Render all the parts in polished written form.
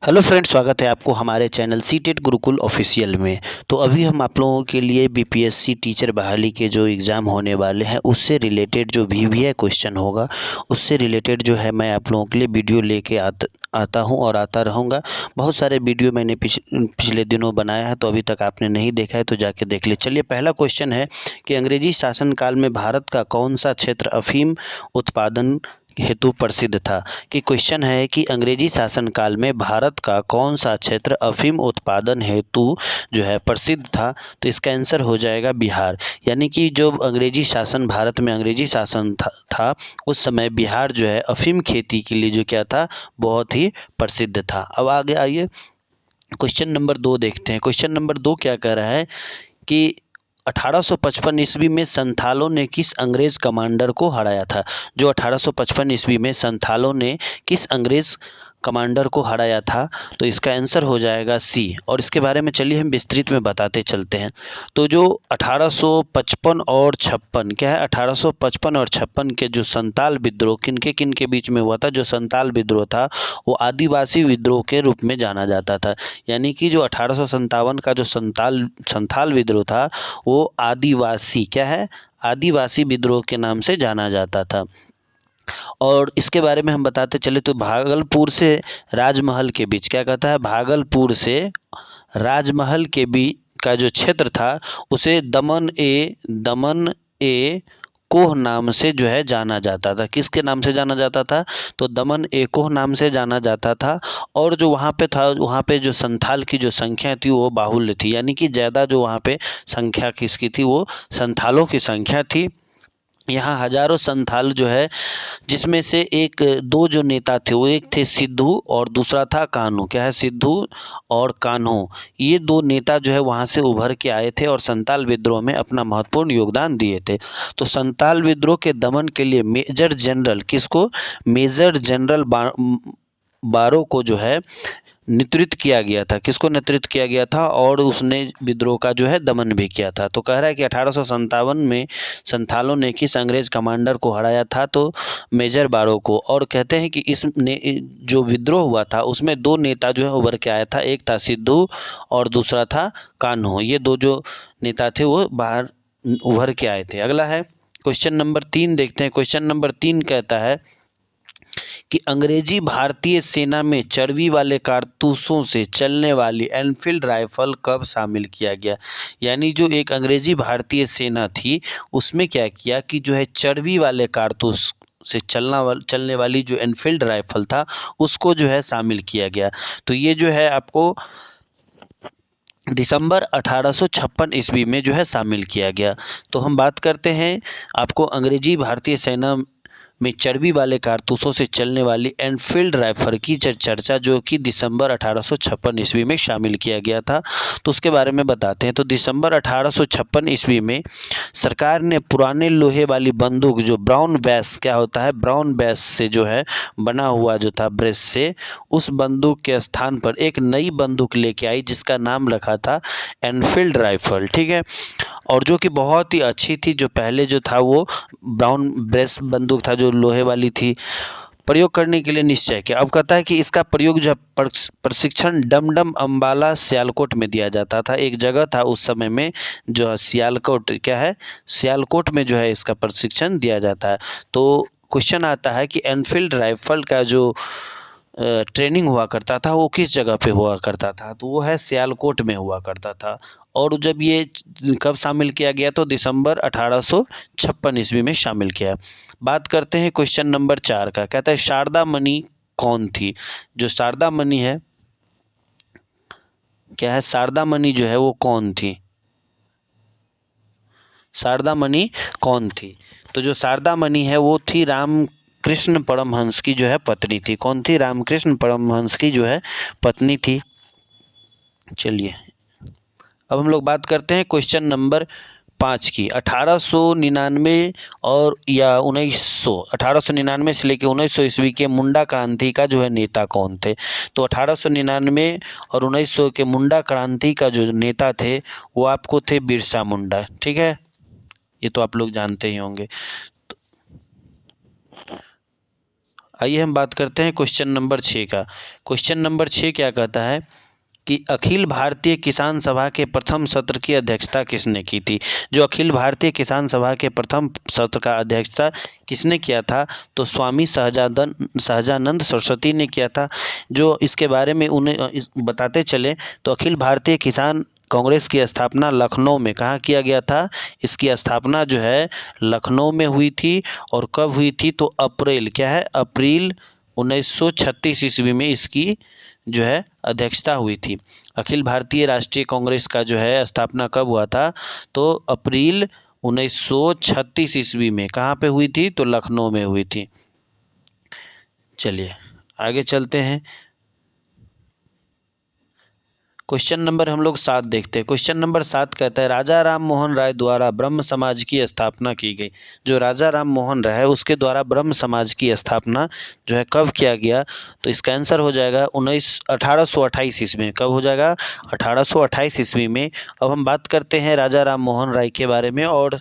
Hello friends, स्वागत है आपको हमारे चैनल सीटेट गुरुकुल ऑफिशियल में। तो अभी हम आप लोगों के लिए बीपीएससी टीचर बहाली के जो एग्ज़ाम होने वाले हैं उससे रिलेटेड जो वीवीआई क्वेश्चन होगा उससे रिलेटेड जो है मैं आप लोगों के लिए वीडियो लेके आता हूं और आता रहूंगा। बहुत सारे वीडियो मैंने पिछले दिनों बनाया है, तो अभी तक आपने नहीं देखा है तो जाके देख ले। चलिए, पहला क्वेश्चन है कि अंग्रेजी शासनकाल में भारत का कौन सा क्षेत्र अफीम उत्पादन हेतु प्रसिद्ध था। कि क्वेश्चन है कि अंग्रेजी शासनकाल में भारत का कौन सा क्षेत्र अफीम उत्पादन हेतु जो है प्रसिद्ध था। तो इसका आंसर हो जाएगा बिहार। यानी कि जो अंग्रेजी शासन, भारत में अंग्रेजी शासन था उस समय बिहार जो है अफीम खेती के लिए जो क्या था, बहुत ही प्रसिद्ध था। अब आगे आइए, क्वेश्चन नंबर 2 देखते हैं। क्वेश्चन नंबर 2 क्या कह रहा है कि 1855 ईस्वी में संथालों ने किस अंग्रेज कमांडर को हराया था। जो 1855 ईस्वी में संथालों ने किस अंग्रेज कमांडर को हराया था, तो इसका आंसर हो जाएगा सी। और इसके बारे में चलिए हम विस्तृत में बताते चलते हैं। तो जो 1855 और 56 क्या है, 1855 और 56 के जो संताल विद्रोह किन के बीच में हुआ था, जो संताल विद्रोह था वो आदिवासी विद्रोह के रूप में जाना जाता था। यानी कि जो 1857 का जो संथाल विद्रोह था वो आदिवासी क्या है, आदिवासी विद्रोह के नाम से जाना जाता था। और इसके बारे में हम बताते चले तो भागलपुर से राजमहल के बीच क्या कहता है, भागलपुर से राजमहल के बीच का जो क्षेत्र था उसे दमन ए कोह नाम से जो है जाना जाता था। किसके नाम से जाना जाता था, तो दमन ए कोह नाम से जाना जाता था। और जो वहाँ पे था, वहाँ पे जो संथाल की जो संख्या थी वो बाहुल्य थी। यानी कि ज़्यादा जो वहाँ पे संख्या किसकी थी, वो संथालों की संख्या थी। यहाँ हजारों संथाल जो है, जिसमें से एक दो जो नेता थे वो एक थे सिद्धू और दूसरा था कान्हू। क्या है, सिद्धू और कान्हू, ये दो नेता जो है वहाँ से उभर के आए थे और संताल विद्रोह में अपना महत्वपूर्ण योगदान दिए थे। तो संताल विद्रोह के दमन के लिए मेजर जनरल किसको, मेजर जनरल बारो को जो है नेतृत्व किया गया था। किसको नेतृत्व किया गया था, और उसने विद्रोह का जो है दमन भी किया था। तो कह रहा है कि 1857 में संथालों ने किस अंग्रेज कमांडर को हराया था, तो मेजर बारो को। और कहते हैं कि इस जो विद्रोह हुआ था उसमें दो नेता जो है उभर के आया था, एक था सिद्धू और दूसरा था कान्हो। ये दो जो नेता थे वो बाहर उभर के आए थे। अगला है क्वेश्चन नंबर 3 देखते हैं। क्वेश्चन नंबर 3 कहता है कि अंग्रेजी भारतीय सेना में चर्बी वाले कारतूसों से चलने वाली एनफील्ड राइफल कब शामिल किया गया। यानी जो एक अंग्रेजी भारतीय सेना थी उसमें क्या किया कि जो है चर्बी वाले कारतूस से चलने वाली जो एनफील्ड राइफल था उसको जो है शामिल किया गया। तो ये जो है आपको दिसंबर 1856 ईस्वी में जो है शामिल किया गया। तो हम बात करते हैं आपको अंग्रेजी भारतीय सेना में चर्बी वाले कारतूसों से चलने वाली एनफील्ड राइफल की चर्चा, जो कि दिसंबर 1856 ईस्वी में शामिल किया गया था। तो उसके बारे में बताते हैं। तो दिसंबर 1856 ईस्वी में सरकार ने पुराने लोहे वाली बंदूक, जो ब्राउन बैस क्या होता है, ब्राउन बैस से जो है बना हुआ जो था ब्रेस से, उस बंदूक के स्थान पर एक नई बंदूक लेके आई जिसका नाम रखा था एनफील्ड राइफल। ठीक है, और जो कि बहुत ही अच्छी थी। जो पहले जो था वो ब्राउन ब्रेस बंदूक था जो लोहे वाली थी। प्रयोग करने के लिए निश्चय किया। अब कहता है कि इसका प्रयोग जब प्रशिक्षण डमडम अम्बाला सियालकोट में दिया जाता था। एक जगह था उस समय में जो सियालकोट क्या है, सियालकोट में जो है इसका प्रशिक्षण दिया जाता है। तो क्वेश्चन आता है कि एनफील्ड राइफल का जो ट्रेनिंग हुआ करता था वो किस जगह पे हुआ करता था, तो वो है सियालकोट में हुआ करता था। और जब ये कब शामिल किया गया, तो दिसंबर 1856 ईस्वी में शामिल किया। बात करते हैं क्वेश्चन नंबर 4 का। कहता है शारदा मणि कौन थी। जो शारदा मणि है, क्या है, शारदा मणि जो है वो कौन थी, शारदा मणि कौन थी। तो जो शारदा मणि है वो थी रामकृष्ण परमहंस की जो है पत्नी थी। कौन थी, रामकृष्ण परमहंस की जो है पत्नी थी। चलिए, अब हम लोग बात करते हैं क्वेश्चन नंबर 5 की। 1899 और या 1900, 1899 से लेकर 1900 ईस्वी के मुंडा क्रांति का जो है नेता कौन थे। तो 1899 और 1900 के मुंडा क्रांति का जो नेता थे वो आपको थे बिरसा मुंडा। ठीक है, ये तो आप लोग जानते ही होंगे। आइए हम बात करते हैं क्वेश्चन नंबर 6 का। क्वेश्चन नंबर 6 क्या कहता है कि अखिल भारतीय किसान सभा के प्रथम सत्र की अध्यक्षता किसने की थी। जो अखिल भारतीय किसान सभा के प्रथम सत्र का अध्यक्षता किसने किया था, तो स्वामी सहजानंद सरस्वती ने किया था। जो इसके बारे में उन्हें बताते चले तो अखिल भारतीय किसान कांग्रेस की स्थापना लखनऊ में कहाँ किया गया था। इसकी स्थापना जो है लखनऊ में हुई थी। और कब हुई थी, तो अप्रैल क्या है, अप्रैल 1936 ईस्वी में इसकी जो है अध्यक्षता हुई थी। अखिल भारतीय राष्ट्रीय कांग्रेस का जो है स्थापना कब हुआ था, तो अप्रैल 1936 ईस्वी में कहाँ पे हुई थी, तो लखनऊ में हुई थी। चलिए आगे चलते हैं। क्वेश्चन नंबर हम लोग 7 देखते हैं। क्वेश्चन नंबर 7 कहता है राजा राम मोहन राय द्वारा ब्रह्म समाज की स्थापना की गई। जो राजा राम मोहन राय है उसके द्वारा ब्रह्म समाज की स्थापना जो है कब किया गया, तो इसका आंसर हो जाएगा 1828 ईस्वी में। कब हो जाएगा, 1828 ईस्वी में। अब हम बात करते हैं राजा राम मोहन राय के बारे में और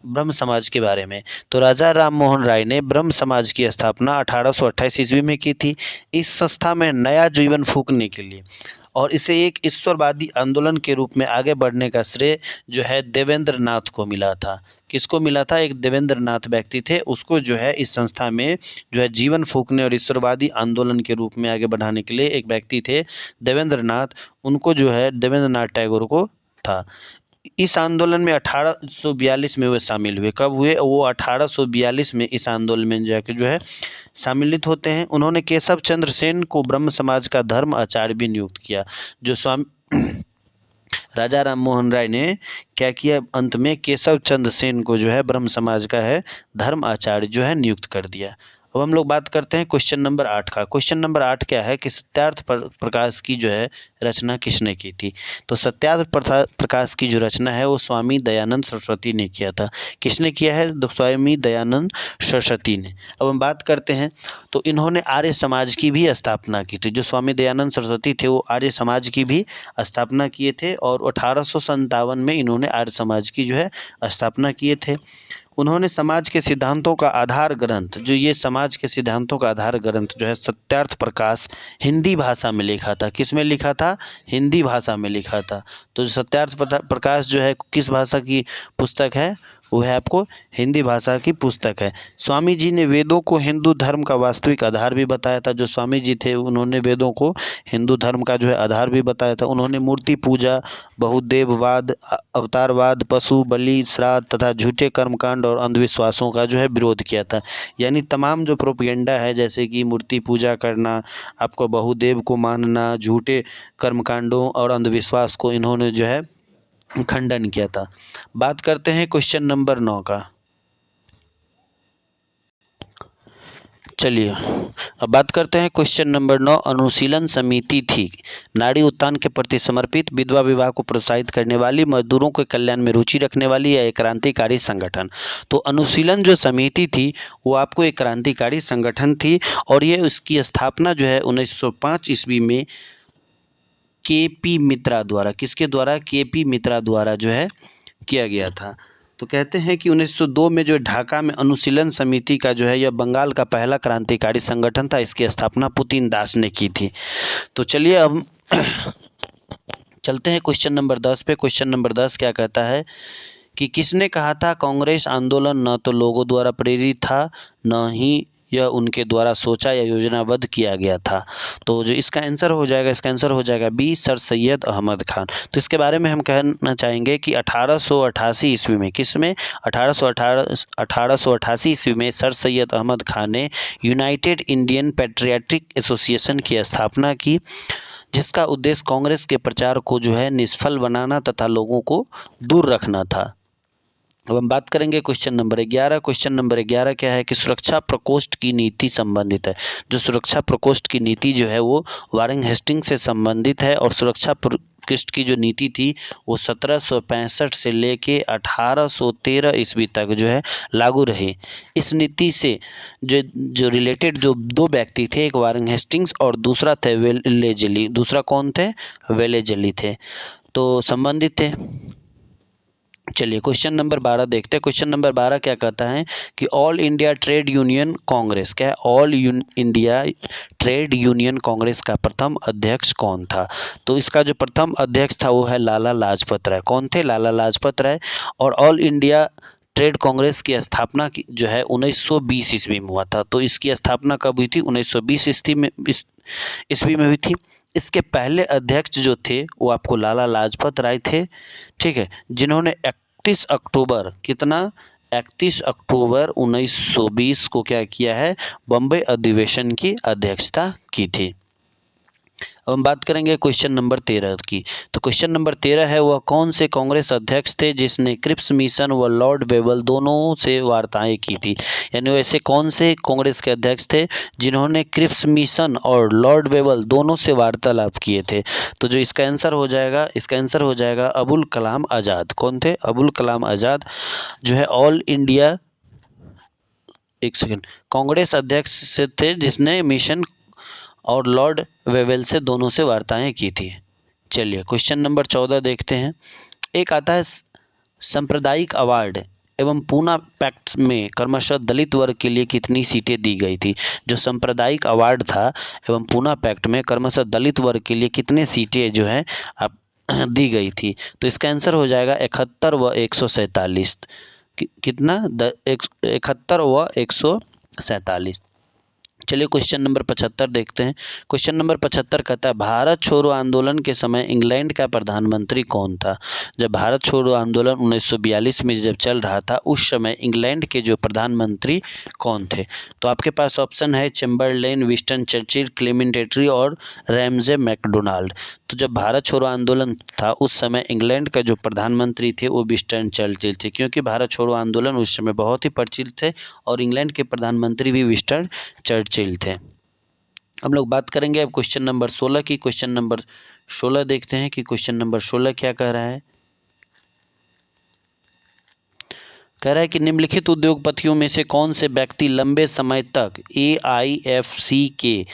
ब्रह्म समाज के बारे में। तो राजा राम मोहन राय ने ब्रह्म समाज की स्थापना 1828 ईस्वी में की थी। इस संस्था में नया जीवन फूंकने के लिए और इसे एक ईश्वरवादी आंदोलन के रूप में आगे बढ़ने का श्रेय जो है देवेंद्र नाथ को मिला था। किसको मिला था, एक देवेंद्र नाथ व्यक्ति थे, उसको जो है इस संस्था में जो है जीवन फूंकने और ईश्वरवादी आंदोलन के रूप में आगे बढ़ाने के लिए एक व्यक्ति थे देवेंद्र नाथ, उनको जो है देवेंद्र नाथ टैगोर को था। इस आंदोलन में 1842 में वे शामिल हुए। कब हुए, वो 1842 में इस आंदोलन में जाकर जो है सम्मिलित होते हैं। उन्होंने केशव चंद्र सेन को ब्रह्म समाज का धर्म आचार्य भी नियुक्त किया। जो स्वामी राजा राम मोहन राय ने क्या किया, अंत में केशव चंद्र सेन को जो है ब्रह्म समाज का है धर्म आचार्य जो है नियुक्त कर दिया। अब हम लोग बात करते हैं क्वेश्चन नंबर 8 का। क्वेश्चन नंबर 8 क्या है कि सत्यार्थ प्रकाश की जो है रचना किसने की थी। तो सत्यार्थ प्रकाश की जो रचना है वो स्वामी दयानंद सरस्वती ने किया था। किसने किया है, तो स्वामी दयानंद सरस्वती ने। अब हम बात करते हैं तो इन्होंने आर्य समाज की भी स्थापना की थी। जो स्वामी दयानंद सरस्वती थे वो आर्य समाज की भी स्थापना किए थे और 1857 में इन्होंने आर्य समाज की जो है स्थापना किए थे। उन्होंने समाज के सिद्धांतों का आधार ग्रंथ, जो ये समाज के सिद्धांतों का आधार ग्रंथ जो है सत्यार्थ प्रकाश हिंदी भाषा में लिखा था। किस में लिखा था, हिंदी भाषा में लिखा था। तो सत्यार्थ प्रकाश जो है किस भाषा की पुस्तक है, वो है आपको हिंदी भाषा की पुस्तक है। स्वामी जी ने वेदों को हिंदू धर्म का वास्तविक आधार भी बताया था। जो स्वामी जी थे उन्होंने वेदों को हिंदू धर्म का जो है आधार भी बताया था। उन्होंने मूर्ति पूजा, बहुदेववाद, अवतारवाद, पशु बलि, श्राद्ध तथा झूठे कर्मकांड और अंधविश्वासों का जो है विरोध किया था। यानी तमाम जो प्रोपेगेंडा है, जैसे कि मूर्ति पूजा करना, आपको बहुदेव को मानना, झूठे कर्मकांडों और अंधविश्वास को इन्होंने जो है खंडन किया था। बात करते हैं क्वेश्चन नंबर 9 का। चलिए अब बात करते हैं क्वेश्चन नंबर 9। अनुशीलन समिति थी नारी उत्थान के प्रति समर्पित, विधवा विवाह को प्रोत्साहित करने वाली, मजदूरों के कल्याण में रुचि रखने वाली या एक क्रांतिकारी संगठन। तो अनुशीलन जो समिति थी वो आपको एक क्रांतिकारी संगठन थी और ये उसकी स्थापना जो है 1905 ईस्वी में के.पी. मित्रा द्वारा, किसके द्वारा, के.पी. मित्रा द्वारा जो है किया गया था। तो कहते हैं कि 1902 में जो ढाका में अनुशीलन समिति का जो है यह बंगाल का पहला क्रांतिकारी संगठन था। इसकी स्थापना पुतिन दास ने की थी। तो चलिए अब चलते हैं क्वेश्चन नंबर 10 पे। क्वेश्चन नंबर 10 क्या कहता है कि किसने कहा था कांग्रेस आंदोलन न तो लोगों द्वारा प्रेरित था, न ही यह उनके द्वारा सोचा या योजनाबद्ध किया गया था। तो जो इसका आंसर हो जाएगा, इसका आंसर हो जाएगा बी, सर सैयद अहमद खान। तो इसके बारे में हम कहना चाहेंगे कि 1888 ईस्वी में, किस में, 1888 ईस्वी में सर सैयद अहमद खान ने यूनाइटेड इंडियन पैट्रियाटिक एसोसिएशन की स्थापना की, जिसका उद्देश्य कांग्रेस के प्रचार को जो है निष्फल बनाना तथा लोगों को दूर रखना था। अब हम बात करेंगे क्वेश्चन नंबर 11। क्वेश्चन नंबर 11 क्या है कि सुरक्षा प्रकोष्ठ की नीति संबंधित है। जो सुरक्षा प्रकोष्ठ की नीति जो है वो वारेन हेस्टिंग से संबंधित है और सुरक्षा प्रकोष्ठ की जो नीति थी वो 1765 से लेके 1813 ईस्वी तक जो है लागू रही। इस नीति से जो रिलेटेड जो दो व्यक्ति थे, एक वारेन हेस्टिंग्स और दूसरा थे वेलेजली। दूसरा कौन थे, वेलेजली थे, तो संबंधित थे। चलिए क्वेश्चन नंबर 12 देखते हैं। क्वेश्चन नंबर 12 क्या कहता है कि all India trade union Congress, क्या है, all India trade union Congress का प्रथम अध्यक्ष कौन था? तो इसका जो प्रथम अध्यक्ष था वो है लाला लाजपत राय। कौन थे? लाला लाजपत राय। और ऑल इंडिया ट्रेड कांग्रेस की स्थापना की जो है 1920 ईस्वी में हुआ था। तो इसकी स्थापना कब हुई थी? 1920 ईस्वी में हुई थी। इसके पहले अध्यक्ष जो थे वो आपको लाला लाजपत राय थे, ठीक है, जिन्होंने 31 अक्टूबर कितना 31 अक्टूबर 1920 को क्या किया है? बम्बई अधिवेशन की अध्यक्षता की थी। अब हम बात करेंगे क्वेश्चन नंबर 13 की। तो क्वेश्चन नंबर 13 है, वह कौन से कांग्रेस अध्यक्ष थे जिसने क्रिप्स मिशन व लॉर्ड वेवल दोनों से वार्ताएं की थी? यानी वैसे कौन से कांग्रेस के अध्यक्ष थे जिन्होंने क्रिप्स मिशन और लॉर्ड वेवल दोनों से वार्तालाप किए थे? तो जो इसका आंसर हो जाएगा, इसका आंसर हो जाएगा अबुल कलाम आज़ाद। कौन थे? अबुल कलाम आज़ाद जो है ऑल इंडिया, एक सेकेंड, कांग्रेस अध्यक्ष से थे जिसने मिशन और लॉर्ड वेवेल से दोनों से वार्ताएं की थी। चलिए क्वेश्चन नंबर 14 देखते हैं। एक आता है सांप्रदायिक अवार्ड एवं पूना पैक्ट में क्रमशः दलित वर्ग के लिए कितनी सीटें दी गई थी? जो सांप्रदायिक अवार्ड था एवं पूना पैक्ट में क्रमशः दलित वर्ग के लिए कितने सीटें जो है आप दी गई थी? तो इसका आंसर हो जाएगा 71 व 147। कितना? 71 व 147। चलिए क्वेश्चन नंबर 75 देखते हैं। क्वेश्चन नंबर 75 कहता है, भारत छोड़ो आंदोलन के समय इंग्लैंड का प्रधानमंत्री कौन था? जब भारत छोड़ो आंदोलन 1942 में जब चल रहा था उस समय इंग्लैंड के जो प्रधानमंत्री कौन थे? तो आपके पास ऑप्शन है चैम्बरलेन, विंस्टन चर्चिल, क्लेमेंट एटली और रैमजे मैकडोनाल्ड। तो जब भारत छोड़ो आंदोलन था उस समय इंग्लैंड का जो प्रधानमंत्री थे वो विंस्टन चर्चिल थे, क्योंकि भारत छोड़ो आंदोलन उस समय बहुत ही प्रचलित थे और इंग्लैंड के प्रधानमंत्री भी विंस्टन चर्चिल थे। हम लोग बात करेंगे अब क्वेश्चन नंबर 16 की। क्वेश्चन नंबर 16 देखते हैं कि क्वेश्चन नंबर 16 क्या कह रहा है। कह रहा है कि निम्नलिखित उद्योगपतियों में से कौन से व्यक्ति लंबे समय तक AIFC के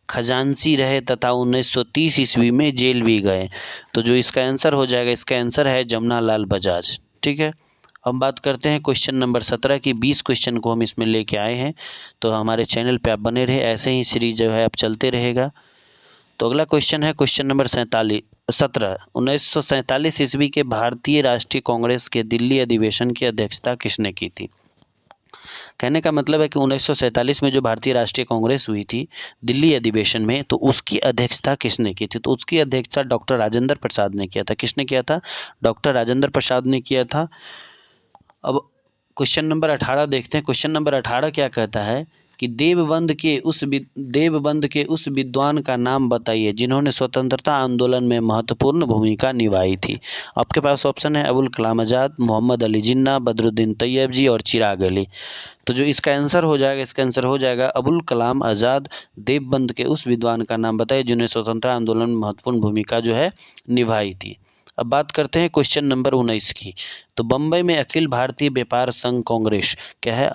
खजांची रहे तथा 1930 ईस्वी में जेल भी गए? तो जो इसका आंसर हो जाएगा, इसका आंसर है जमुना लाल बजाज। ठीक है, हम बात करते हैं क्वेश्चन नंबर 17 की। 20 क्वेश्चन को हम इसमें लेके आए हैं, तो हमारे चैनल पे आप बने रहे, ऐसे ही सीरीज जो है आप चलते रहेगा। तो अगला क्वेश्चन है क्वेश्चन नंबर 17। 1947 ईस्वी के भारतीय राष्ट्रीय कांग्रेस के दिल्ली अधिवेशन की अध्यक्षता किसने की थी? कहने का मतलब है कि 1947 में जो भारतीय राष्ट्रीय कांग्रेस हुई थी दिल्ली अधिवेशन में, तो उसकी अध्यक्षता किसने की थी? तो उसकी अध्यक्षता डॉक्टर राजेंद्र प्रसाद ने किया था। किसने किया था? डॉक्टर राजेंद्र प्रसाद ने किया था। अब क्वेश्चन नंबर 18 देखते हैं। क्वेश्चन नंबर 18 क्या कहता है कि देवबंद के उस विद्वान का नाम बताइए जिन्होंने स्वतंत्रता आंदोलन में महत्वपूर्ण भूमिका निभाई थी। आपके पास ऑप्शन है अबुल कलाम आज़ाद, मोहम्मद अली जिन्ना, बदरुद्दीन तैयब जी और चिराग अली। तो जो इसका आंसर हो जाएगा, इसका आंसर हो जाएगा अबुल कलाम आज़ाद। देवबंद के उस विद्वान का नाम बताइए जिन्होंने स्वतंत्रता आंदोलन में महत्वपूर्ण भूमिका जो है निभाई थी। अब बात करते हैं क्वेश्चन नंबर 19 की। तो बम्बई में अखिल भारतीय व्यापार संघ कांग्रेस क्या है?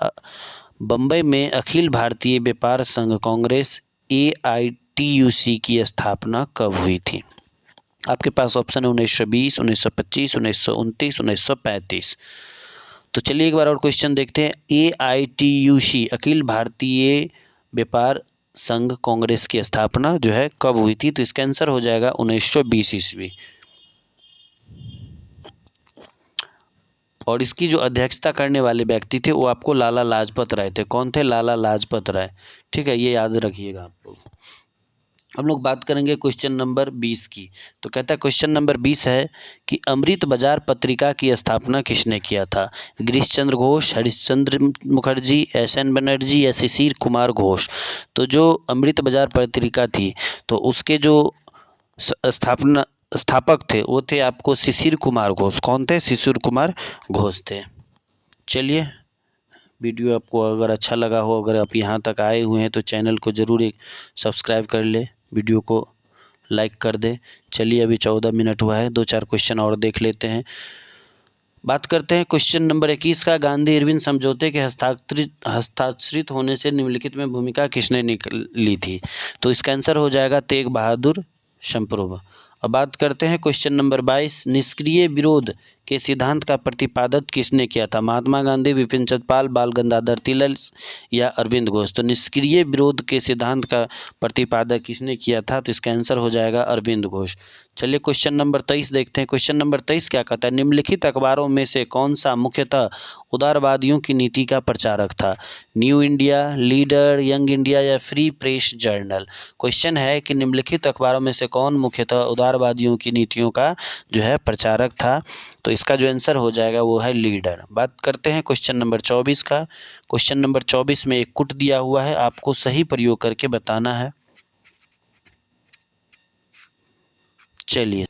बम्बई में अखिल भारतीय व्यापार संघ कांग्रेस AITUC की स्थापना कब हुई थी? आपके पास ऑप्शन है 1920, 1925, 1929, 1935। तो चलिए एक बार और क्वेश्चन देखते हैं। AITUC अखिल भारतीय व्यापार संघ कांग्रेस की स्थापना जो है कब हुई थी? तो इसका आंसर हो जाएगा 1920 ईस्वी। और इसकी जो अध्यक्षता करने वाले व्यक्ति थे वो आपको लाला लाजपत राय थे। कौन थे? लाला लाजपत राय। ठीक है, ये याद रखिएगा आप लोग। हम लोग बात करेंगे क्वेश्चन नंबर 20 की। तो कहता है क्वेश्चन नंबर 20 है कि अमृत बाजार पत्रिका की स्थापना किसने किया था? गिरीश चंद्र घोष, हरिश्चंद्र मुखर्जी, SN बनर्जी या शिशिर कुमार घोष। तो जो अमृत बाजार पत्रिका थी तो उसके जो स्थापक थे वो थे आपको शिशिर कुमार घोष। कौन थे? शिशिर कुमार घोष थे। चलिए, वीडियो आपको अगर अच्छा लगा हो, अगर आप यहाँ तक आए हुए हैं तो चैनल को ज़रूर एक सब्सक्राइब कर ले, वीडियो को लाइक कर दे। चलिए, अभी 14 मिनट हुआ है, 2-4 क्वेश्चन और देख लेते हैं। बात करते हैं क्वेश्चन नंबर 21 का। गांधी इरविन समझौते के हस्ताक्षरित होने से निम्नलिखित में भूमिका किसने ली थी? तो इसका आंसर हो जाएगा तेग बहादुर शंपरोवा। अब बात करते हैं क्वेश्चन नंबर 22। निष्क्रिय विरोध के सिद्धांत का प्रतिपादन किसने किया था? महात्मा गांधी, विपिन चंद्र पाल, बाल गंगाधर तिलक या अरविंद घोष? तो निष्क्रिय विरोध के सिद्धांत का प्रतिपादन किसने किया था? तो इसका आंसर हो जाएगा अरविंद घोष। चलिए क्वेश्चन नंबर 23 देखते हैं। क्वेश्चन नंबर 23 क्या कहता है? निम्नलिखित अखबारों में से कौन सा मुख्यतः उदारवादियों की नीति का प्रचारक था? New India, leader, young India या फ्री प्रेस जर्नल? क्वेश्चन है कि निम्नलिखित अखबारों में से कौन मुख्यतः उदारवादियों की नीतियों का जो है प्रचारक था? तो इसका जो आंसर हो जाएगा वो है लीडर। बात करते हैं क्वेश्चन नंबर 24 का। क्वेश्चन नंबर 24 में एक कुट दिया हुआ है, आपको सही प्रयोग करके बताना है। चलिए,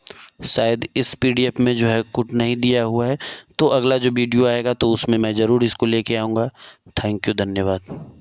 शायद इस पीडीएफ में जो है कुट नहीं दिया हुआ है, तो अगला जो वीडियो आएगा तो उसमें मैं ज़रूर इसको लेके आऊँगा। थैंक यू, धन्यवाद।